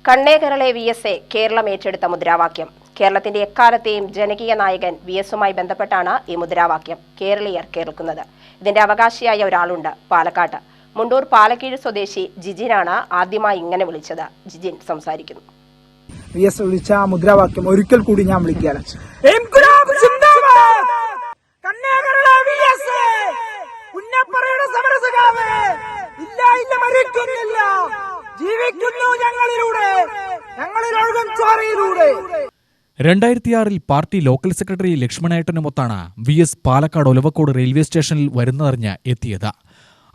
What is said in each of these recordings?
കണ്ണേകരളെ VS Keralam ഏറ്റെടുത്ത മുദ്രാവാക്യം. കേരളത്തിന്റെ എക്കാലത്തെയും ജനകീയ നായകൻ VSുമായി ബന്ധപ്പെട്ടാണ് ഈ മുദ്രാവാക്യം കേരളീയർ കേൾക്കുന്നത്. ഇതിന്റെ അവകാശിയായ ഒരാളുണ്ട് പാലക്കാട്ട്. മുണ്ടൂർ പാലക്കീഴ് സ്വദേശി ജിജിനാണ് ആദ്യമായി ഇങ്ങനെ വിളിച്ചത്. ജിജിൻ സംസാരിക്കുന്നു. VS വിളിച്ച മുദ്രാവാക്യം ഒരിക്കൽ കൂടി ഞാൻ വിളിക്കുകയാണ്. ജീവിക്കുന്നു ഞങ്ങളിലൂടെ, ഞങ്ങളിലൊഴുകും ചോരയിലൂടെ. 2006 പാർട്ടി ലോക്കൽ സെക്രട്ടറി ലക്ഷ്മണേട്ടനുമൊത്താണ് VS പാലക്കാട് ഒലവക്കോട് റെയിൽവേ സ്റ്റേഷനിൽ വരുന്നതറിഞ്ഞ് എത്തിയത്.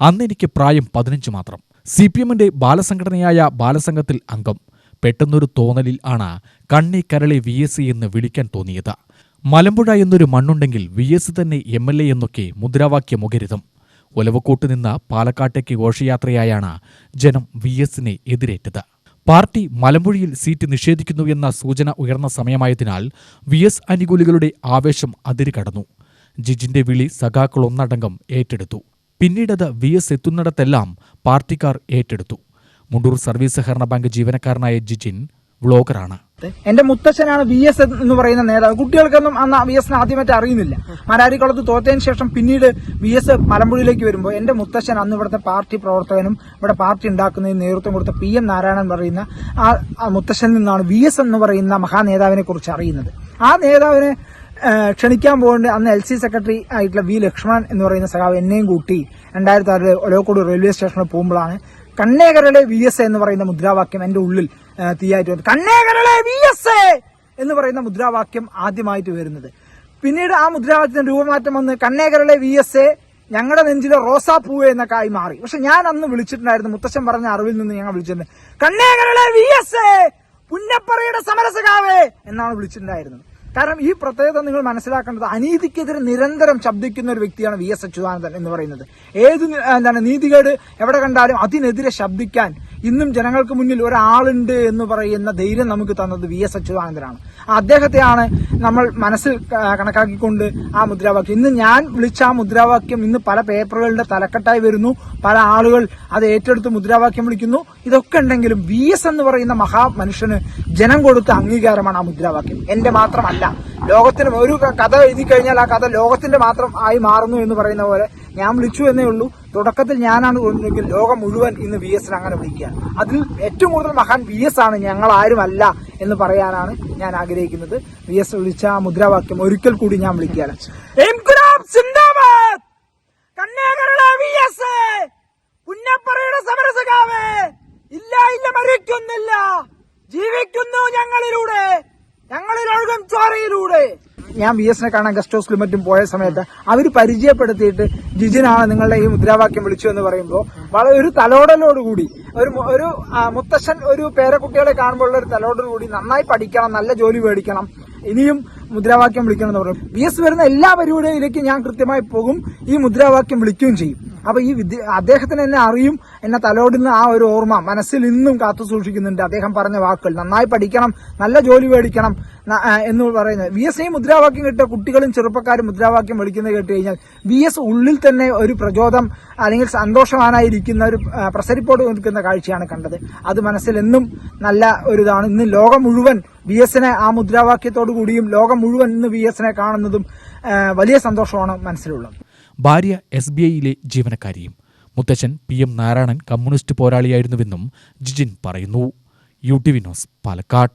അന്ന് എനിക്ക് പ്രായം 15 മാത്രം. CPMന്റെ ബാലസംഘടനയായ ബാലസംഘത്തിൽ അംഗം. പെട്ടെന്നൊരു തോന്നലിൽ ആണ് കണ്ണേകരളെ VS എന്ന് വിളിക്കാൻ തോന്നിയത്. മലമ്പുഴ എന്നൊരു മണ്ണുണ്ടെങ്കിൽ VS തന്നെ MLA എന്നൊക്കെ മുദ്രാവാക്യ മുഖരിതം. ഒലവക്കോട്ട് നിന്ന് പാലക്കാട്ടേക്ക് ഘോഷയാത്രയായാണ് ജനം VSനെ എതിരേറ്റത്. പാർട്ടി മലമ്പുഴയിൽ സീറ്റ് നിഷേധിക്കുന്നു എന്ന സൂചന ഉയർന്ന സമയമായതിനാൽ VS അനുകൂലികളുടെ ആവേശം അതിരുകടന്നു. ജിജിന്റെ വിളി സഖാക്കൾ ഒന്നടങ്കം ഏറ്റെടുത്തു. പിന്നീടത് VS എത്തുന്നിടത്തെല്ലാം പാർട്ടിക്കാർ ഏറ്റെടുത്തു. മുണ്ടൂർ സർവീസ് സഹകരണ ബാങ്ക് ജീവനക്കാരനായ ജിജിൻ വ്ളോഗറാണ്. എന്റെ മുത്തച്ഛനാണ് VS എന്ന് പറയുന്ന നേതാവ്. കുട്ടികൾക്കൊന്നും അന്ന് VSനെ ആദ്യമായിട്ട് അറിയുന്നില്ല. മാരാരിക്കുളത്ത് തോറ്റതിന് ശേഷം പിന്നീട് VS മലമ്പുഴയിലേക്ക് വരുമ്പോൾ എന്റെ മുത്തച്ഛൻ അന്ന് ഇവിടുത്തെ പാർട്ടി പ്രവർത്തകനും ഇവിടെ പാർട്ടി ഉണ്ടാക്കുന്നതിന് നേതൃത്വം കൊടുത്ത PM നാരായണൻ പറയുന്ന ആ മുത്തച്ഛനിൽ നിന്നാണ് VS എന്ന് പറയുന്ന മഹാനേതാവിനെ കുറിച്ച് അറിയുന്നത്. ആ നേതാവിനെ ക്ഷണിക്കാൻ പോകേണ്ട അന്ന് LC സെക്രട്ടറി ആയിട്ടുള്ള V ലക്ഷ്മണൻ എന്ന് പറയുന്ന സഖാവ് എന്നെയും കൂട്ടി 2006 ഒലവക്കോട് റെയിൽവേ സ്റ്റേഷനിൽ പോകുമ്പോഴാണ് കണ്ണേകരളെ VS എന്ന് പറയുന്ന മുദ്രാവാക്യം എന്റെ ഉള്ളിൽ തീയായിട്ട് വന്നു. കണ്ണേകരളെ VS എന്ന് പറയുന്ന മുദ്രാവാക്യം ആദ്യമായിട്ട് വരുന്നത്. പിന്നീട് ആ മുദ്രാവാക്യത്തിന്റെ രൂപമാറ്റം വന്ന് കണ്ണേകരളെ VS ഞങ്ങളുടെ നെഞ്ചിലെ റോസാപ്പൂവ് എന്നൊക്കെ ആയി മാറി. പക്ഷെ ഞാൻ അന്ന് വിളിച്ചിട്ടുണ്ടായിരുന്നു, മുത്തച്ഛൻ പറഞ്ഞ അറിവിൽ നിന്ന് ഞങ്ങൾ വിളിച്ചിട്ടുണ്ട്, കണ്ണേകരളെ VS പുന്നപ്പറയുടെ സമരസഖാവേ എന്നാണ് വിളിച്ചിട്ടുണ്ടായിരുന്നത്. കാരണം ഈ പ്രത്യേകത നിങ്ങൾ മനസ്സിലാക്കേണ്ടത്, അനീതിക്കെതിരെ നിരന്തരം ശബ്ദിക്കുന്ന ഒരു വ്യക്തിയാണ് VS അച്യുതാനന്ദൻ എന്ന് പറയുന്നത്. ഏത് നീതികേട് എവിടെ കണ്ടാലും അതിനെതിരെ ശബ്ദിക്കാൻ ഇന്നും ജനങ്ങൾക്ക് മുന്നിൽ ഒരാളുണ്ട് എന്ന് പറയുന്ന ധൈര്യം നമുക്ക് തന്നത് VS അച്യുതാനന്ദനാണ്. അദ്ദേഹത്തെയാണ് നമ്മൾ മനസ്സിൽ കണക്കാക്കിക്കൊണ്ട് ആ മുദ്രാവാക്യം, ഇന്ന് ഞാൻ വിളിച്ച ആ മുദ്രാവാക്യം ഇന്ന് പല പേപ്പറുകളുടെ തലക്കെട്ടായി വരുന്നു. പല ആളുകൾ അത് ഏറ്റെടുത്ത് മുദ്രാവാക്യം വിളിക്കുന്നു. ഇതൊക്കെ ഉണ്ടെങ്കിലും VS എന്ന് പറയുന്ന മഹാമനുഷ്യന് ജനം കൊടുത്ത അംഗീകാരമാണ് ആ മുദ്രാവാക്യം. എന്റെ മാത്രമല്ല, ലോകത്തിന് ഒരു കഥ എഴുതി കഴിഞ്ഞാൽ ആ കഥ ലോകത്തിന്റെ മാത്രം ആയി മാറുന്നു എന്ന് പറയുന്ന പോലെ ഞാൻ വിളിച്ചു എന്നേ ഉള്ളൂ. തുടക്കത്തിൽ ഞാനാണ് കൊണ്ടെങ്കിൽ ലോകം മുഴുവൻ ഇന്ന് VSനെ അങ്ങനെ വിളിക്കുക. അതിൽ ഏറ്റവും കൂടുതൽ മഹാൻ VS ആണ്, ഞങ്ങൾ ആരുമല്ല എന്ന് പറയാനാണ് ഞാൻ ആഗ്രഹിക്കുന്നത്. VS വിളിച്ച ആ മുദ്രാവാക്യം ഒരിക്കൽ കൂടി ഞാൻ വിളിക്കുകയാണ്. പുന്നപ്പറയുടെ സമരസഖാവേ, ഇല്ല ഇല്ല മരിക്കുന്നില്ല, ജീവിക്കുന്നു ഞങ്ങളിലൂടെ, ഞങ്ങളിലൊഴുകും ചോരയിലൂടെ. ഞാൻ VSനെ കാണാൻ ഗസ്റ്റ് ഹൗസിലും മറ്റും പോയ സമയത്ത് അവർ പരിചയപ്പെടുത്തിയിട്ട് ജിജിനാണ് നിങ്ങളുടെ ഈ മുദ്രാവാക്യം വിളിച്ചു എന്ന് പറയുമ്പോൾ വളരെ ഒരു തലോടലോടുകൂടി, ഒരു മുത്തശ്ശൻ ഒരു പേരക്കുട്ടികളെ കാണുമ്പോൾ ഒരു തലോടലോടുകൂടി നന്നായി പഠിക്കണം, നല്ല ജോലി മേടിക്കണം, ഇനിയും മുദ്രാവാക്യം വിളിക്കണം എന്ന് പറയും. VS വരുന്ന എല്ലാ പരിപാടിയിലേക്കും ഞാൻ കൃത്യമായി പോകും, ഈ മുദ്രാവാക്യം വിളിക്കുകയും ചെയ്യും. അപ്പൊ ഈ അദ്ദേഹത്തിന് എന്നെ അറിയും, എന്നെ തലോടുന്ന ആ ഒരു ഓർമ്മ മനസ്സിൽ ഇന്നും കാത്തു സൂക്ഷിക്കുന്നുണ്ട്. അദ്ദേഹം പറഞ്ഞ വാക്കുകൾ, നന്നായി പഠിക്കണം, നല്ല ജോലി മേടിക്കണം എന്ന് പറയുന്നത്. VS ഈ മുദ്രാവാക്യം കേട്ട കുട്ടികളും ചെറുപ്പക്കാരും മുദ്രാവാക്യം വിളിക്കുന്നത് കേട്ട് കഴിഞ്ഞാൽ VS ഉള്ളിൽ തന്നെ ഒരു പ്രചോദനം അല്ലെങ്കിൽ സന്തോഷവാനായിരിക്കുന്ന ഒരു പ്രസരിപ്പോട് നിൽക്കുന്ന കാഴ്ചയാണ് കണ്ടത്. അത് മനസ്സിൽ എന്നും നല്ല ഒരു ഇതാണ്. ഇന്ന് ലോകം മുഴുവൻ VSനെ ആ മുദ്രാവാക്യത്തോടു കൂടിയും ലോകം മുഴുവൻ ഇന്ന് VSനെ കാണുന്നതും വലിയ സന്തോഷമാണ് മനസ്സിലുള്ളത്. ഭാര്യ SBIയിലെ ജീവനക്കാരിയും. മുത്തച്ഛൻ PM നാരായണൻ കമ്മ്യൂണിസ്റ്റ് പോരാളിയായിരുന്നുവെന്നും ജിജിൻ പറയുന്നു. UTV news, Palakkad.